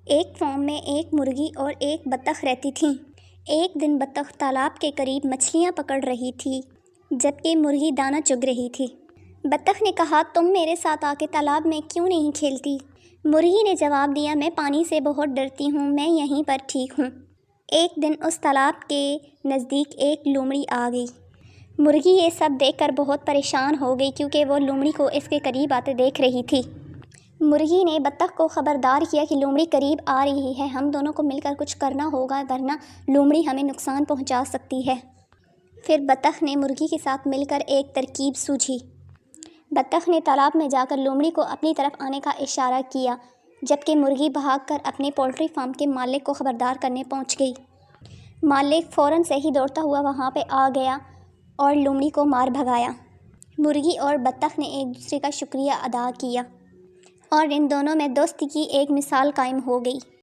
ایک فارم میں ایک مرغی اور ایک بطخ رہتی تھیں۔ ایک دن بطخ تالاب کے قریب مچھلیاں پکڑ رہی تھی جبکہ مرغی دانہ چگ رہی تھی۔ بطخ نے کہا، تم میرے ساتھ آ کے تالاب میں کیوں نہیں کھیلتی؟ مرغی نے جواب دیا، میں پانی سے بہت ڈرتی ہوں، میں یہیں پر ٹھیک ہوں۔ ایک دن اس تالاب کے نزدیک ایک لومڑی آ گئی۔ مرغی یہ سب دیکھ کر بہت پریشان ہو گئی کیونکہ وہ لومڑی کو اس کے قریب آتے دیکھ رہی تھی۔ مرغی نے بطخ کو خبردار کیا کہ لومڑی قریب آ رہی ہے، ہم دونوں کو مل کر کچھ کرنا ہوگا ورنہ لومڑی ہمیں نقصان پہنچا سکتی ہے۔ پھر بطخ نے مرغی کے ساتھ مل کر ایک ترکیب سوچی۔ بطخ نے تالاب میں جا کر لومڑی کو اپنی طرف آنے کا اشارہ کیا جبکہ مرغی بھاگ کر اپنے پولٹری فارم کے مالک کو خبردار کرنے پہنچ گئی۔ مالک فوراً سے ہی دوڑتا ہوا وہاں پہ آ گیا اور لومڑی کو مار بھگایا۔ مرغی اور بطخ نے ایک دوسرے کا شکریہ ادا کیا اور ان دونوں میں دوستی کی ایک مثال قائم ہو گئی۔